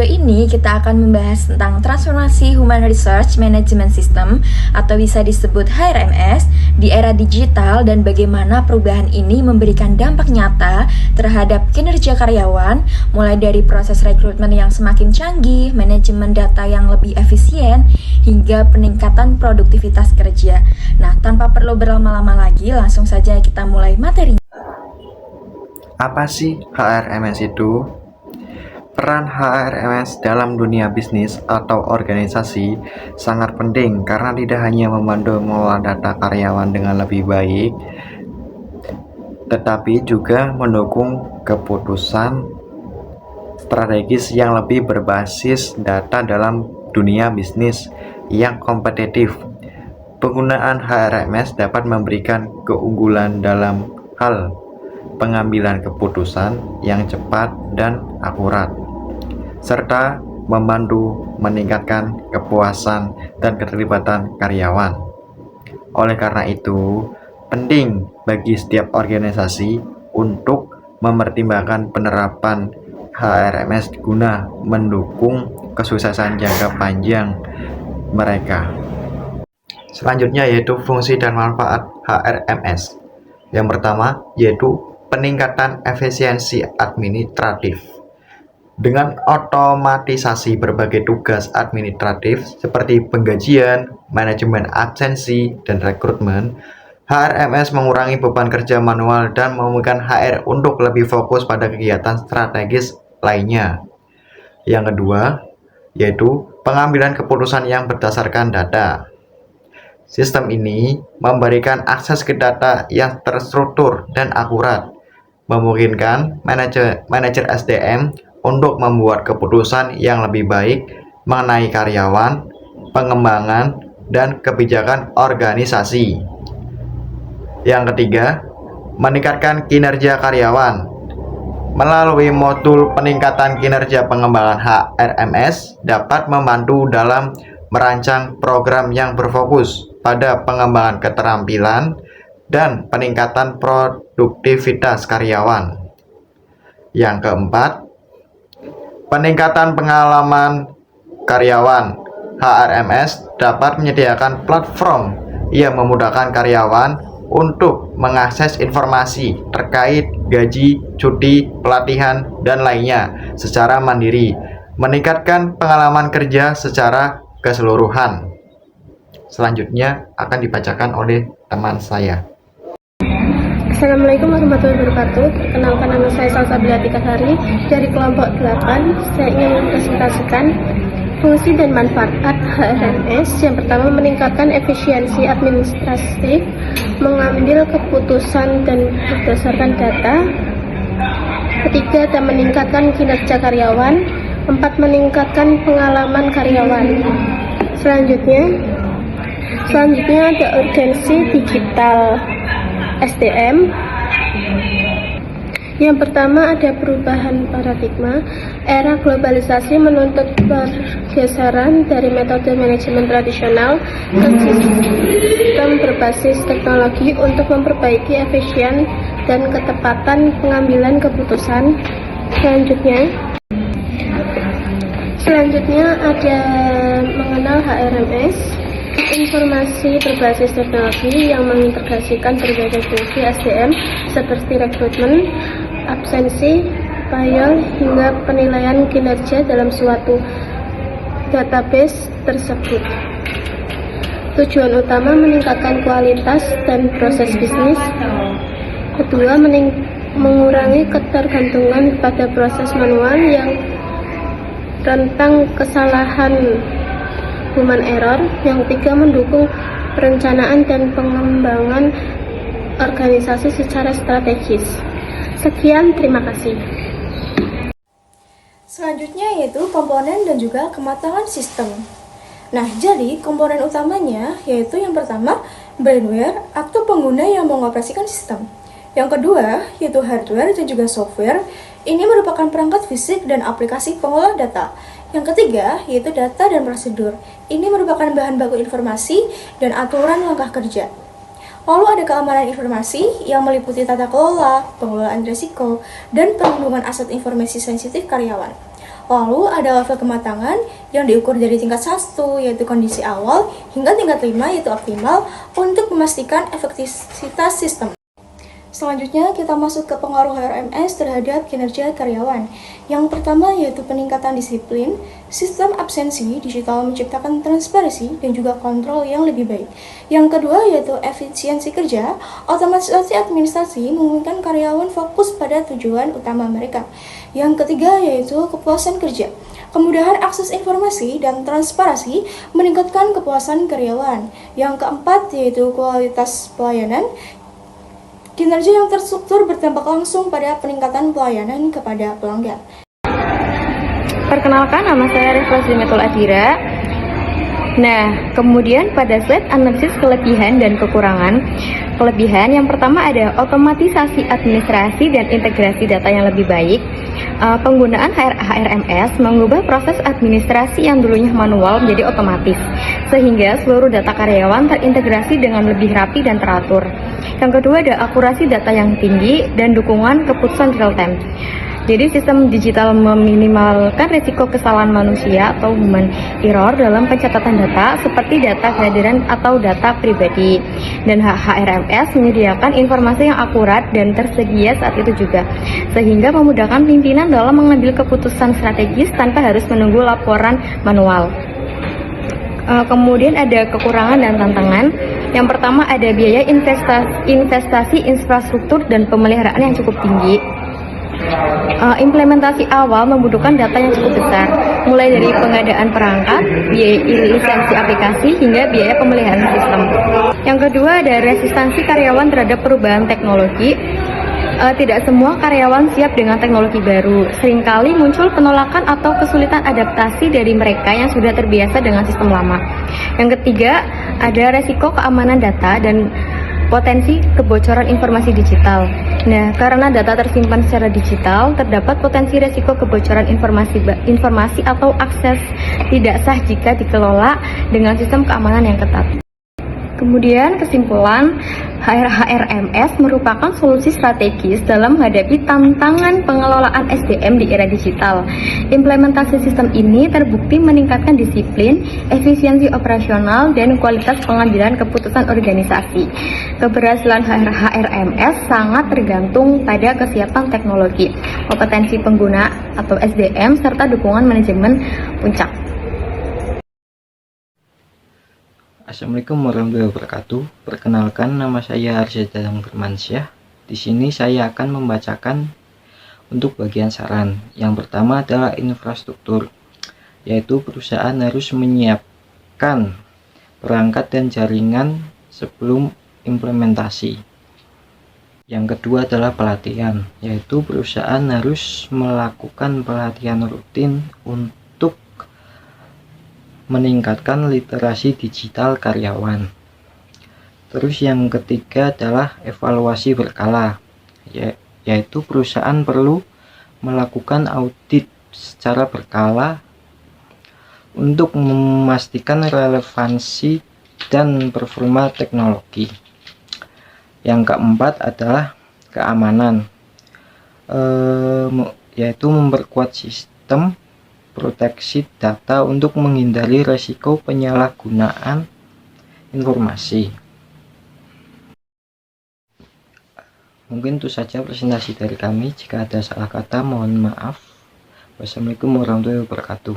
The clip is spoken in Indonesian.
video ini kita akan membahas tentang transformasi Human Research Management System atau bisa disebut HRMS di era digital dan bagaimana perubahan ini memberikan dampak nyata terhadap kinerja karyawan, mulai dari proses rekrutmen yang semakin canggih, manajemen data yang lebih efisien, hingga peningkatan produktivitas kerja. Nah, tanpa perlu berlama-lama lagi, langsung saja kita mulai materinya. Apa sih HRMS itu? Peran HRMS dalam dunia bisnis atau organisasi sangat penting karena tidak hanya membantu mengelola data karyawan dengan lebih baik, tetapi juga mendukung keputusan strategis yang lebih berbasis data dalam dunia bisnis yang kompetitif. Penggunaan HRMS dapat memberikan keunggulan dalam hal pengambilan keputusan yang cepat dan akurat, serta membantu meningkatkan kepuasan dan keterlibatan karyawan. Oleh karena itu, penting bagi setiap organisasi untuk mempertimbangkan penerapan HRMS guna mendukung kesuksesan jangka panjang mereka. Selanjutnya yaitu fungsi dan manfaat HRMS. Yang pertama yaitu peningkatan efisiensi administratif. Dengan otomatisasi berbagai tugas administratif seperti penggajian, manajemen absensi, dan rekrutmen, HRMS mengurangi beban kerja manual dan memungkinkan HR untuk lebih fokus pada kegiatan strategis lainnya. Yang kedua, yaitu pengambilan keputusan yang berdasarkan data. Sistem ini memberikan akses ke data yang terstruktur dan akurat, memungkinkan manajer SDM untuk membuat keputusan yang lebih baik mengenai karyawan, pengembangan, dan kebijakan organisasi. Yang ketiga, meningkatkan kinerja karyawan. Melalui modul peningkatan kinerja pengembangan HRMS dapat membantu dalam merancang program yang berfokus pada pengembangan keterampilan dan peningkatan produktivitas karyawan. Yang keempat, peningkatan pengalaman karyawan. HRMS dapat menyediakan platform yang memudahkan karyawan untuk mengakses informasi terkait gaji, cuti, pelatihan, dan lainnya secara mandiri, meningkatkan pengalaman kerja secara keseluruhan. Selanjutnya akan dibacakan oleh teman saya. Assalamualaikum warahmatullahi wabarakatuh. Perkenalkan, nama saya Salsabila Tikasari dari kelompok 8. Saya ingin mempresentasikan fungsi dan manfaat HRMS. Yang pertama, meningkatkan efisiensi administratif, mengambil keputusan dan berdasarkan data. Ketiga, dan meningkatkan kinerja karyawan. 4, meningkatkan pengalaman karyawan. Selanjutnya ada urgensi digital SDM. Yang pertama, ada perubahan paradigma. Era globalisasi menuntut pergeseran dari metode manajemen tradisional ke sistem berbasis teknologi untuk memperbaiki efisien dan ketepatan pengambilan keputusan. Selanjutnya ada mengenal HRMS. Informasi berbasis teknologi yang mengintegrasikan berbagai fungsi SDM seperti rekrutmen, absensi, payroll, hingga penilaian kinerja dalam suatu database tersebut. Tujuan utama meningkatkan kualitas dan proses bisnis. Kedua, mengurangi ketergantungan pada proses manual yang rentan kesalahan human error. Yang ketiga, mendukung perencanaan dan pengembangan organisasi secara strategis. Sekian, terima kasih. Selanjutnya yaitu komponen dan juga kematangan sistem. Nah, jadi komponen utamanya yaitu yang pertama, brainware atau pengguna yang mengoperasikan sistem. Yang kedua, yaitu hardware dan juga software. Ini merupakan perangkat fisik dan aplikasi pengolah data. Yang ketiga, yaitu data dan prosedur. Ini merupakan bahan baku informasi dan aturan langkah kerja. Lalu ada keamanan informasi yang meliputi tata kelola, pengelolaan risiko, dan perlindungan aset informasi sensitif karyawan. Lalu ada level kematangan yang diukur dari tingkat 1 yaitu kondisi awal hingga tingkat 5 yaitu optimal untuk memastikan efektivitas sistem. Selanjutnya kita masuk ke pengaruh HRMS terhadap kinerja karyawan. Yang pertama yaitu peningkatan disiplin, sistem absensi digital menciptakan transparansi dan juga kontrol yang lebih baik. Yang kedua yaitu efisiensi kerja, otomatisasi administrasi memungkinkan karyawan fokus pada tujuan utama mereka. Yang ketiga yaitu kepuasan kerja. Kemudahan akses informasi dan transparansi meningkatkan kepuasan karyawan. Yang keempat yaitu kualitas pelayanan. Kinerja yang terstruktur berdampak langsung pada peningkatan pelayanan kepada pelanggan. Perkenalkan, nama saya Refleksi Metul Adira. Nah, kemudian pada slide analisis kelebihan dan kekurangan. Kelebihan yang pertama ada otomatisasi administrasi dan integrasi data yang lebih baik. Penggunaan HRMS mengubah proses administrasi yang dulunya manual menjadi otomatis, sehingga seluruh data karyawan terintegrasi dengan lebih rapi dan teratur. Yang kedua ada akurasi data yang tinggi dan dukungan keputusan real time. Jadi sistem digital meminimalkan risiko kesalahan manusia atau human error dalam pencatatan data seperti data kehadiran atau data pribadi. Dan HRMS menyediakan informasi yang akurat dan tersedia saat itu juga, sehingga memudahkan pimpinan dalam mengambil keputusan strategis tanpa harus menunggu laporan manual. Kemudian ada kekurangan dan tantangan. Yang pertama ada biaya investasi infrastruktur dan pemeliharaan yang cukup tinggi. Implementasi awal membutuhkan data yang cukup besar, mulai dari pengadaan perangkat, biaya lisensi aplikasi, hingga biaya pemeliharaan sistem. Yang kedua ada resistansi karyawan terhadap perubahan teknologi. Tidak semua karyawan siap dengan teknologi baru. Seringkali muncul penolakan atau kesulitan adaptasi dari mereka yang sudah terbiasa dengan sistem lama. Yang ketiga, ada resiko keamanan data dan potensi kebocoran informasi digital. Nah, karena data tersimpan secara digital, terdapat potensi resiko kebocoran informasi atau akses tidak sah jika dikelola dengan sistem keamanan yang ketat. Kemudian kesimpulan, HRMS merupakan solusi strategis dalam menghadapi tantangan pengelolaan SDM di era digital. Implementasi sistem ini terbukti meningkatkan disiplin, efisiensi operasional, dan kualitas pengambilan keputusan organisasi. Keberhasilan HRMS sangat tergantung pada kesiapan teknologi, kompetensi pengguna atau SDM, serta dukungan manajemen puncak. Assalamualaikum warahmatullahi wabarakatuh. Perkenalkan, nama saya Arsyad Firmansyah. Di sini saya akan membacakan untuk bagian saran. Yang pertama adalah infrastruktur, yaitu perusahaan harus menyiapkan perangkat dan jaringan sebelum implementasi. Yang kedua adalah pelatihan, yaitu perusahaan harus melakukan pelatihan rutin untuk meningkatkan literasi digital karyawan. Terus yang ketiga adalah evaluasi berkala, yaitu perusahaan perlu melakukan audit secara berkala untuk memastikan relevansi dan performa teknologi. Yang keempat adalah keamanan, yaitu memperkuat sistem proteksi data untuk menghindari resiko penyalahgunaan informasi. Mungkin itu saja presentasi dari kami. Jika ada salah kata, mohon maaf. Wassalamualaikum warahmatullahi wabarakatuh.